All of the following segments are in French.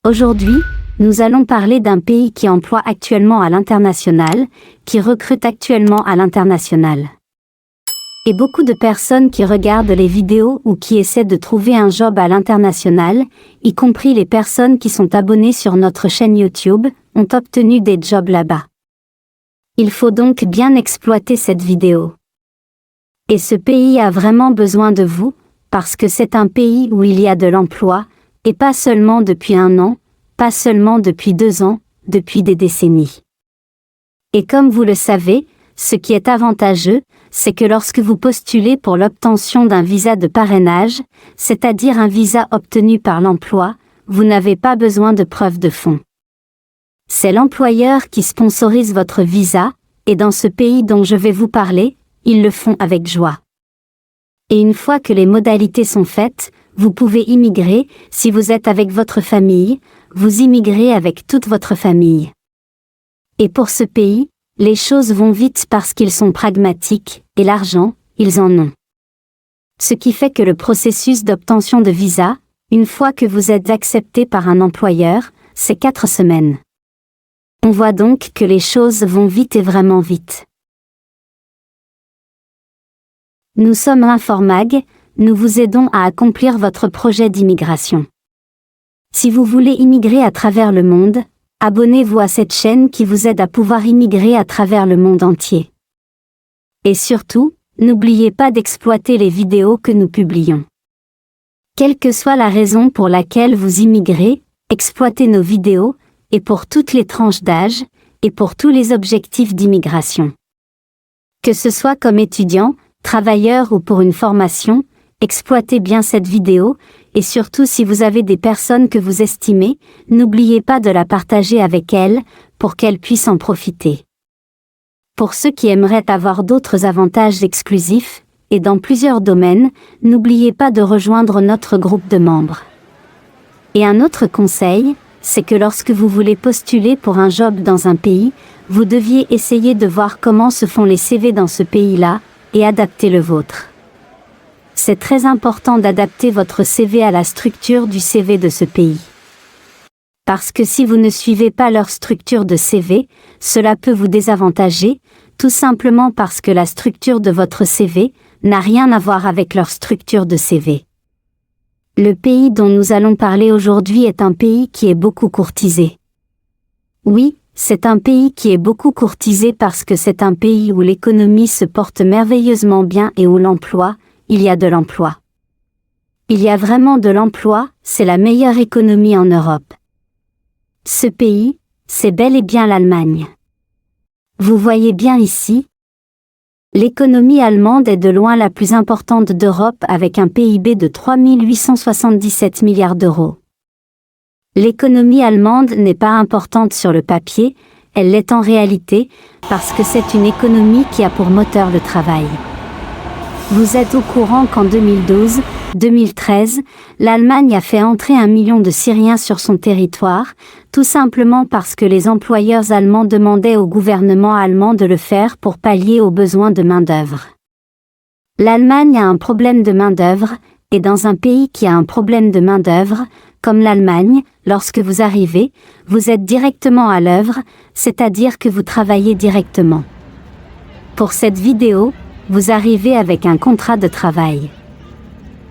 Aujourd'hui, nous allons parler d'un pays qui emploie actuellement à l'international, qui recrute actuellement à l'international. Et beaucoup de personnes qui regardent les vidéos ou qui essaient de trouver un job à l'international, y compris les personnes qui sont abonnées sur notre chaîne YouTube, ont obtenu des jobs là-bas. Il faut donc bien exploiter cette vidéo. Et ce pays a vraiment besoin de vous, parce que c'est un pays où il y a de l'emploi, et pas seulement depuis 1 an, pas seulement depuis 2 ans, depuis des décennies. Et comme vous le savez, ce qui est avantageux, c'est que lorsque vous postulez pour l'obtention d'un visa de parrainage, c'est-à-dire un visa obtenu par l'emploi, vous n'avez pas besoin de preuve de fonds. C'est l'employeur qui sponsorise votre visa, et dans ce pays dont je vais vous parler, ils le font avec joie. Et une fois que les modalités sont faites, vous pouvez immigrer, si vous êtes avec votre famille, vous immigrez avec toute votre famille. Et pour ce pays, les choses vont vite parce qu'ils sont pragmatiques, et l'argent, ils en ont. Ce qui fait que le processus d'obtention de visa, une fois que vous êtes accepté par un employeur, c'est 4 semaines. On voit donc que les choses vont vite et vraiment vite. Nous sommes Informag, nous vous aidons à accomplir votre projet d'immigration. Si vous voulez immigrer à travers le monde, abonnez-vous à cette chaîne qui vous aide à pouvoir immigrer à travers le monde entier. Et surtout, n'oubliez pas d'exploiter les vidéos que nous publions. Quelle que soit la raison pour laquelle vous immigrez, exploitez nos vidéos, et pour toutes les tranches d'âge, et pour tous les objectifs d'immigration. Que ce soit comme étudiant, travailleur ou pour une formation, exploitez bien cette vidéo, et surtout si vous avez des personnes que vous estimez, n'oubliez pas de la partager avec elles, pour qu'elles puissent en profiter. Pour ceux qui aimeraient avoir d'autres avantages exclusifs, et dans plusieurs domaines, n'oubliez pas de rejoindre notre groupe de membres. Et un autre conseil, c'est que lorsque vous voulez postuler pour un job dans un pays, vous deviez essayer de voir comment se font les CV dans ce pays-là, et adapter le vôtre. C'est très important d'adapter votre CV à la structure du CV de ce pays. Parce que si vous ne suivez pas leur structure de CV, cela peut vous désavantager, tout simplement parce que la structure de votre CV n'a rien à voir avec leur structure de CV. Le pays dont nous allons parler aujourd'hui est un pays qui est beaucoup courtisé. Oui, c'est un pays qui est beaucoup courtisé parce que c'est un pays où l'économie se porte merveilleusement bien et où l'emploi, il y a de l'emploi. Il y a vraiment de l'emploi, c'est la meilleure économie en Europe. Ce pays, c'est bel et bien l'Allemagne. Vous voyez bien ici, l'économie allemande est de loin la plus importante d'Europe avec un PIB de 3 877 milliards d'euros. L'économie allemande n'est pas importante sur le papier, elle l'est en réalité, parce que c'est une économie qui a pour moteur le travail. Vous êtes au courant qu'en 2012-2013, l'Allemagne a fait entrer 1 million de Syriens sur son territoire, tout simplement parce que les employeurs allemands demandaient au gouvernement allemand de le faire pour pallier aux besoins de main-d'œuvre. L'Allemagne a un problème de main-d'œuvre, et dans un pays qui a un problème de main-d'œuvre, comme l'Allemagne, lorsque vous arrivez, vous êtes directement à l'œuvre, c'est-à-dire que vous travaillez directement. Pour cette vidéo, vous arrivez avec un contrat de travail.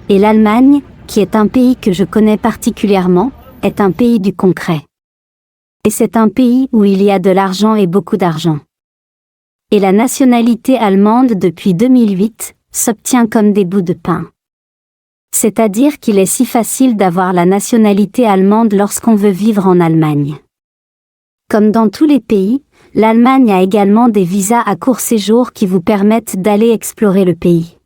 Et l'Allemagne, qui est un pays que je connais particulièrement, est un pays du concret. Et c'est un pays où il y a de l'argent et beaucoup d'argent. Et la nationalité allemande depuis 2008 s'obtient comme des bouts de pain. C'est-à-dire qu'il est si facile d'avoir la nationalité allemande lorsqu'on veut vivre en Allemagne. Comme dans tous les pays, l'Allemagne a également des visas à court séjour qui vous permettent d'aller explorer le pays.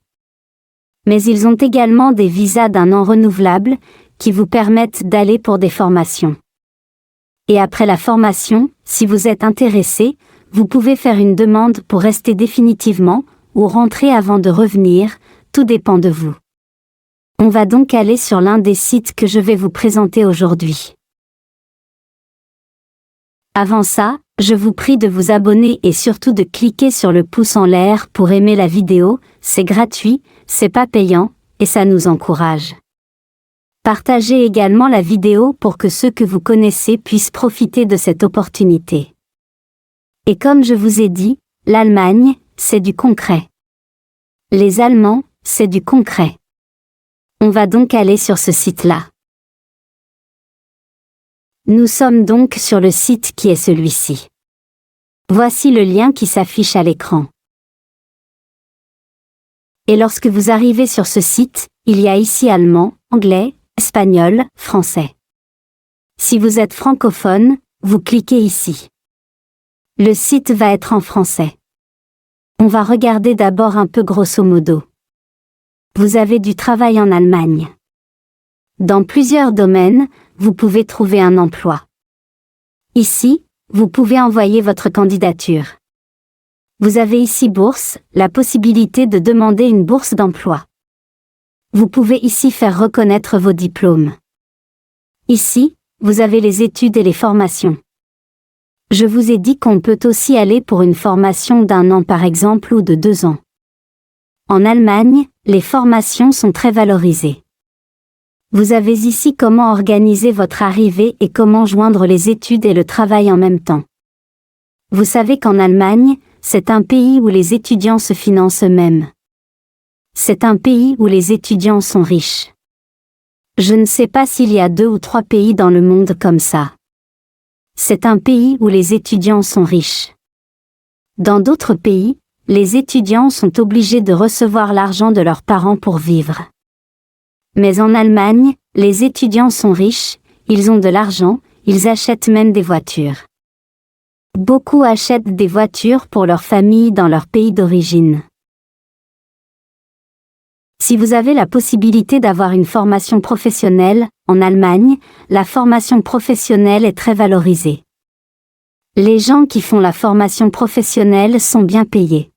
Mais ils ont également des visas d'1 an renouvelables, qui vous permettent d'aller pour des formations. Et après la formation, si vous êtes intéressé, vous pouvez faire une demande pour rester définitivement, ou rentrer avant de revenir, tout dépend de vous. On va donc aller sur l'un des sites que je vais vous présenter aujourd'hui. Avant ça, je vous prie de vous abonner et surtout de cliquer sur le pouce en l'air pour aimer la vidéo, c'est gratuit, c'est pas payant, et ça nous encourage. Partagez également la vidéo pour que ceux que vous connaissez puissent profiter de cette opportunité. Et comme je vous ai dit, l'Allemagne, c'est du concret. Les Allemands, c'est du concret. On va donc aller sur ce site-là. Nous sommes donc sur le site qui est celui-ci. Voici le lien qui s'affiche à l'écran. Et lorsque vous arrivez sur ce site, il y a ici allemand, anglais, espagnol, français. Si vous êtes francophone, vous cliquez ici. Le site va être en français. On va regarder d'abord un peu grosso modo. Vous avez du travail en Allemagne. Dans plusieurs domaines, vous pouvez trouver un emploi. Ici, vous pouvez envoyer votre candidature. Vous avez ici bourse, la possibilité de demander une bourse d'emploi. Vous pouvez ici faire reconnaître vos diplômes. Ici, vous avez les études et les formations. Je vous ai dit qu'on peut aussi aller pour une formation d'1 an par exemple ou de 2 ans. En Allemagne, les formations sont très valorisées. Vous avez ici comment organiser votre arrivée et comment joindre les études et le travail en même temps. Vous savez qu'en Allemagne, c'est un pays où les étudiants se financent eux-mêmes. C'est un pays où les étudiants sont riches. Je ne sais pas s'il y a 2 ou 3 pays dans le monde comme ça. C'est un pays où les étudiants sont riches. Dans d'autres pays, les étudiants sont obligés de recevoir l'argent de leurs parents pour vivre. Mais en Allemagne, les étudiants sont riches, ils ont de l'argent, ils achètent même des voitures. Beaucoup achètent des voitures pour leur famille dans leur pays d'origine. Si vous avez la possibilité d'avoir une formation professionnelle, en Allemagne, la formation professionnelle est très valorisée. Les gens qui font la formation professionnelle sont bien payés.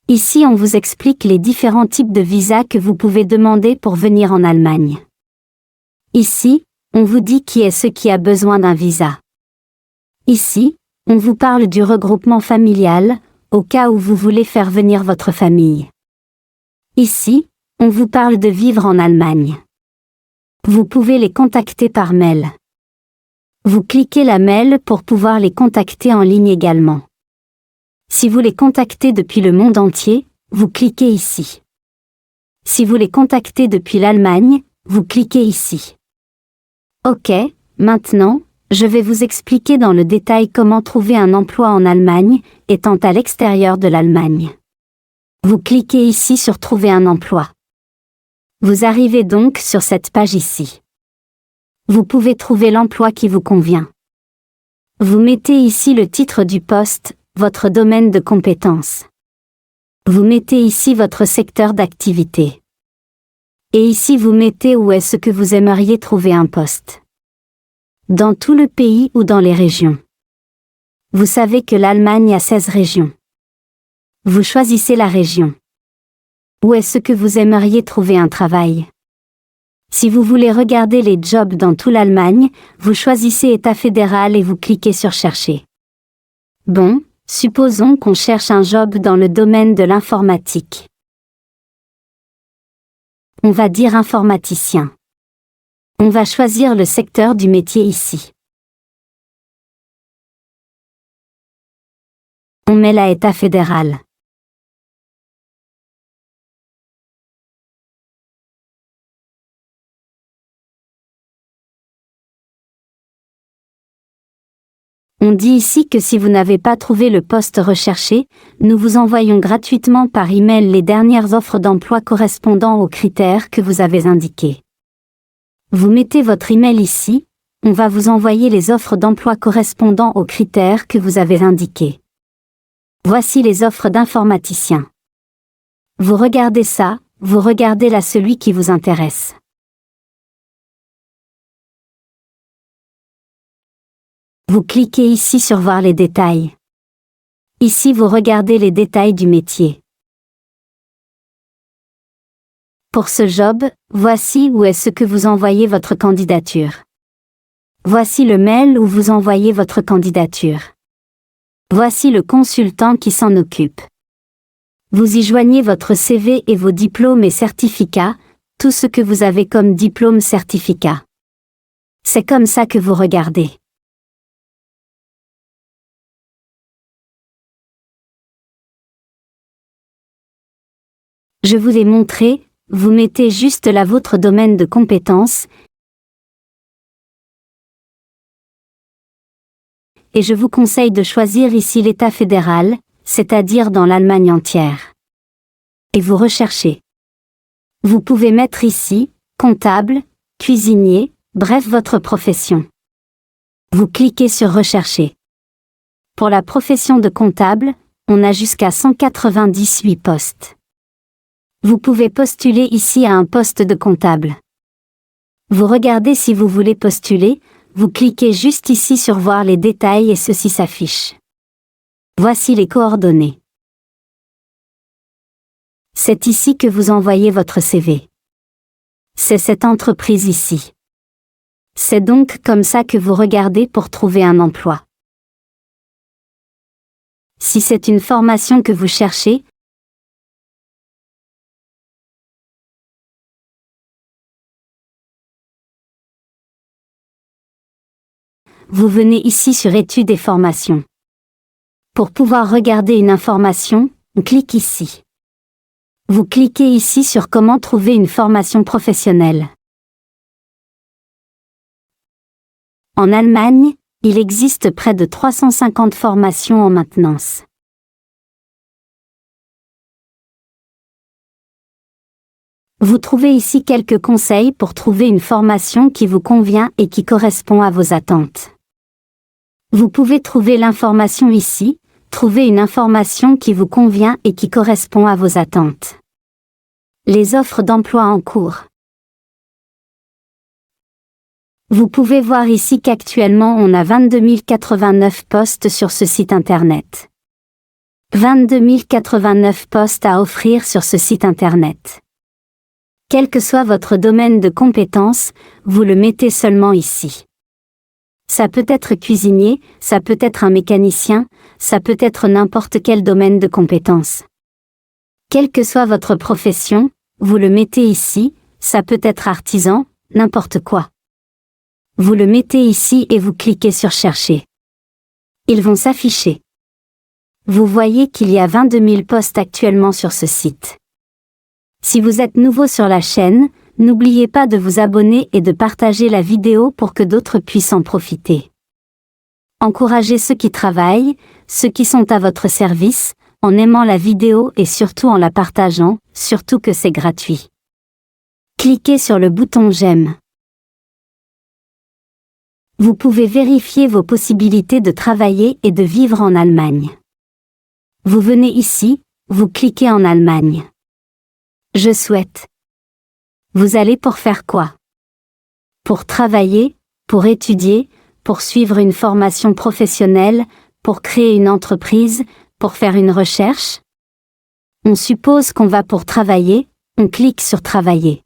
Ici on vous explique les différents types de visas que vous pouvez demander pour venir en Allemagne. Ici, on vous dit qui est ce qui a besoin d'un visa. Ici, on vous parle du regroupement familial, au cas où vous voulez faire venir votre famille. Ici, on vous parle de vivre en Allemagne. Vous pouvez les contacter par mail. Vous cliquez la mail pour pouvoir les contacter en ligne également. Si vous les contactez depuis le monde entier, vous cliquez ici. Si vous les contactez depuis l'Allemagne, vous cliquez ici. Ok, maintenant, je vais vous expliquer dans le détail comment trouver un emploi en Allemagne, étant à l'extérieur de l'Allemagne. Vous cliquez ici sur Trouver un emploi. Vous arrivez donc sur cette page ici. Vous pouvez trouver l'emploi qui vous convient. Vous mettez ici le titre du poste, votre domaine de compétence. Vous mettez ici votre secteur d'activité. Et ici vous mettez où est-ce que vous aimeriez trouver un poste. Dans tout le pays ou dans les régions. Vous savez que l'Allemagne a 16 régions. Vous choisissez la région. Où est-ce que vous aimeriez trouver un travail? Si vous voulez regarder les jobs dans toute l'Allemagne, vous choisissez État fédéral et vous cliquez sur Chercher. Bon, supposons qu'on cherche un job dans le domaine de l'informatique. On va dire informaticien. On va choisir le secteur du métier ici. On met la État fédéral. On dit ici que si vous n'avez pas trouvé le poste recherché, nous vous envoyons gratuitement par email les dernières offres d'emploi correspondant aux critères que vous avez indiqués. Vous mettez votre email ici, on va vous envoyer les offres d'emploi correspondant aux critères que vous avez indiqués. Voici les offres d'informaticien. Vous regardez ça, vous regardez là celui qui vous intéresse. Vous cliquez ici sur Voir les détails. Ici vous regardez les détails du métier. Pour ce job, voici où est-ce que vous envoyez votre candidature. Voici le mail où vous envoyez votre candidature. Voici le consultant qui s'en occupe. Vous y joignez votre CV et vos diplômes et certificats, tout ce que vous avez comme diplôme certificat. C'est comme ça que vous regardez. Je vous ai montré, vous mettez juste là votre domaine de compétence, et je vous conseille de choisir ici l'État fédéral, c'est-à-dire dans l'Allemagne entière. Et vous recherchez. Vous pouvez mettre ici, comptable, cuisinier, bref votre profession. Vous cliquez sur Rechercher. Pour la profession de comptable, on a jusqu'à 198 postes. Vous pouvez postuler ici à un poste de comptable. Vous regardez si vous voulez postuler, vous cliquez juste ici sur Voir les détails et ceci s'affiche. Voici les coordonnées. C'est ici que vous envoyez votre CV. C'est cette entreprise ici. C'est donc comme ça que vous regardez pour trouver un emploi. Si c'est une formation que vous cherchez, vous venez ici sur Études et formations. Pour pouvoir regarder une information, on clique ici. Vous cliquez ici sur Comment trouver une formation professionnelle. En Allemagne, il existe près de 350 formations en maintenance. Vous trouvez ici quelques conseils pour trouver une formation qui vous convient et qui correspond à vos attentes. Vous pouvez trouver l'information ici, trouver une information qui vous convient et qui correspond à vos attentes. Les offres d'emploi en cours. Vous pouvez voir ici qu'actuellement on a 22 089 postes sur ce site internet. 22 089 postes à offrir sur ce site internet. Quel que soit votre domaine de compétence, vous le mettez seulement ici. Ça peut être cuisinier, ça peut être un mécanicien, ça peut être n'importe quel domaine de compétence. Quelle que soit votre profession, vous le mettez ici, ça peut être artisan, n'importe quoi. Vous le mettez ici et vous cliquez sur Chercher. Ils vont s'afficher. Vous voyez qu'il y a 22 000 postes actuellement sur ce site. Si vous êtes nouveau sur la chaîne, n'oubliez pas de vous abonner et de partager la vidéo pour que d'autres puissent en profiter. Encouragez ceux qui travaillent, ceux qui sont à votre service, en aimant la vidéo et surtout en la partageant, surtout que c'est gratuit. Cliquez sur le bouton J'aime. Vous pouvez vérifier vos possibilités de travailler et de vivre en Allemagne. Vous venez ici, vous cliquez en Allemagne. Je souhaite. Vous allez pour faire quoi? Pour travailler, pour étudier, pour suivre une formation professionnelle, pour créer une entreprise, pour faire une recherche? On suppose qu'on va pour travailler, on clique sur Travailler.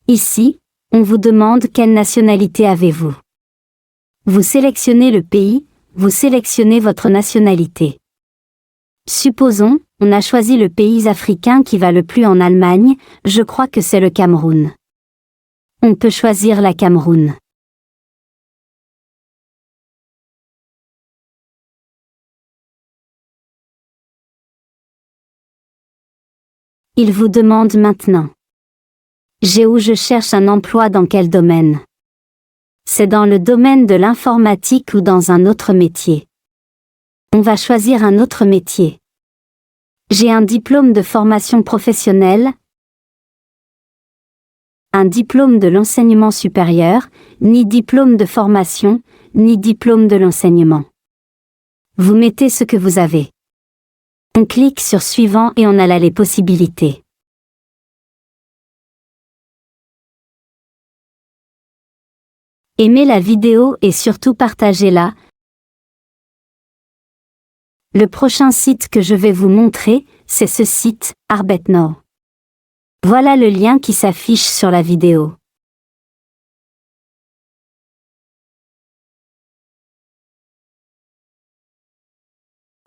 Ici, on vous demande quelle nationalité avez-vous. Vous sélectionnez le pays, vous sélectionnez votre nationalité. Supposons, on a choisi le pays africain qui va le plus en Allemagne, je crois que c'est le Cameroun. On peut choisir la Cameroun. Il vous demande maintenant. Où je cherche un emploi dans quel domaine? C'est dans le domaine de l'informatique ou dans un autre métier. On va choisir un autre métier. J'ai un diplôme de formation professionnelle, un diplôme de l'enseignement supérieur, ni diplôme de formation, ni diplôme de l'enseignement. Vous mettez ce que vous avez. On clique sur Suivant et on a là les possibilités. Aimez la vidéo et surtout partagez-la. Le prochain site que je vais vous montrer, c'est ce site, Arbeitnau. Voilà le lien qui s'affiche sur la vidéo.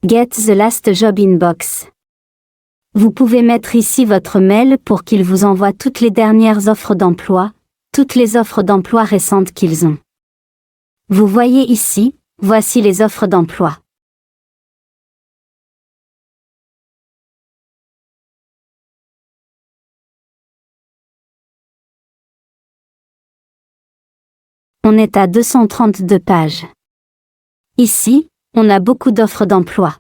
Get the last job inbox. Vous pouvez mettre ici votre mail pour qu'il vous envoie toutes les dernières offres d'emploi, toutes les offres d'emploi récentes qu'ils ont. Vous voyez ici, voici les offres d'emploi. On est à 232 pages. Ici, on a beaucoup d'offres d'emploi.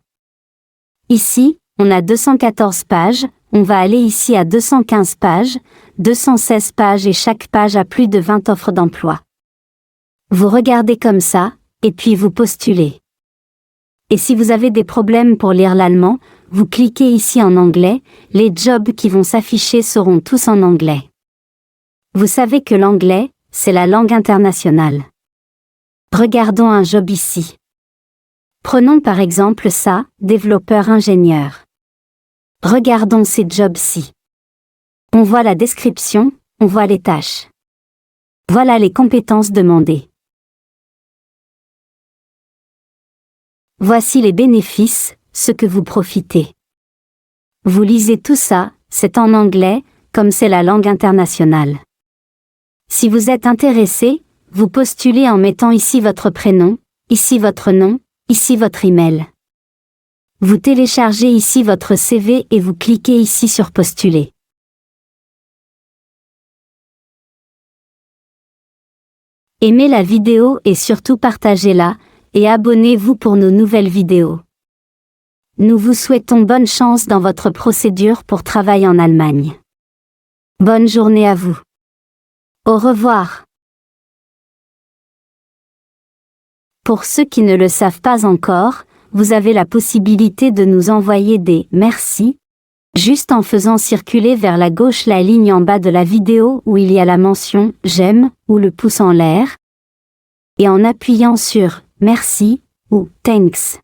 Ici, on a 214 pages, on va aller ici à 215 pages, 216 pages et chaque page a plus de 20 offres d'emploi. Vous regardez comme ça, et puis vous postulez. Et si vous avez des problèmes pour lire l'allemand, vous cliquez ici en anglais, les jobs qui vont s'afficher seront tous en anglais. Vous savez que l'anglais, c'est la langue internationale. Regardons un job ici. Prenons par exemple ça, développeur ingénieur. Regardons ces jobs-ci. On voit la description, on voit les tâches. Voilà les compétences demandées. Voici les bénéfices, ce que vous profitez. Vous lisez tout ça, c'est en anglais, comme c'est la langue internationale. Si vous êtes intéressé, vous postulez en mettant ici votre prénom, ici votre nom, ici votre email. Vous téléchargez ici votre CV et vous cliquez ici sur postuler. Aimez la vidéo et surtout partagez-la, et abonnez-vous pour nos nouvelles vidéos. Nous vous souhaitons bonne chance dans votre procédure pour travailler en Allemagne. Bonne journée à vous. Au revoir. Pour ceux qui ne le savent pas encore, vous avez la possibilité de nous envoyer des « merci » juste en faisant circuler vers la gauche la ligne en bas de la vidéo où il y a la mention « j'aime » ou le pouce en l'air, et en appuyant sur « merci » ou « thanks ».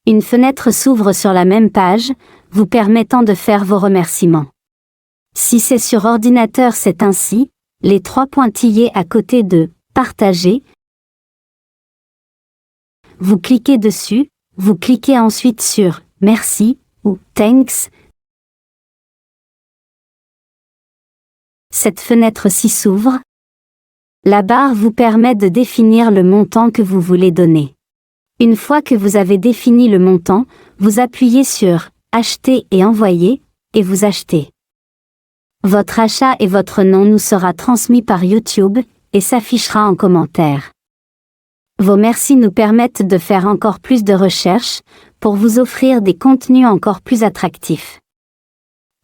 Une fenêtre s'ouvre sur la même page, vous permettant de faire vos remerciements. Si c'est sur ordinateur, c'est ainsi, les trois pointillés à côté de « partager ». Vous cliquez dessus, vous cliquez ensuite sur « merci » ou « thanks ». Cette fenêtre-ci s'ouvre. La barre vous permet de définir le montant que vous voulez donner. Une fois que vous avez défini le montant, vous appuyez sur « Acheter et envoyer » et vous achetez. Votre achat et votre nom nous sera transmis par YouTube et s'affichera en commentaire. Vos merci nous permettent de faire encore plus de recherches pour vous offrir des contenus encore plus attractifs.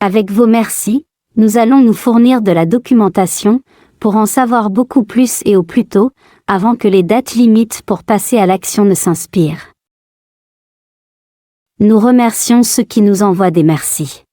Avec vos merci, nous allons nous fournir de la documentation pour en savoir beaucoup plus et au plus tôt, avant que les dates limites pour passer à l'action ne s'inspirent. Nous remercions ceux qui nous envoient des merci.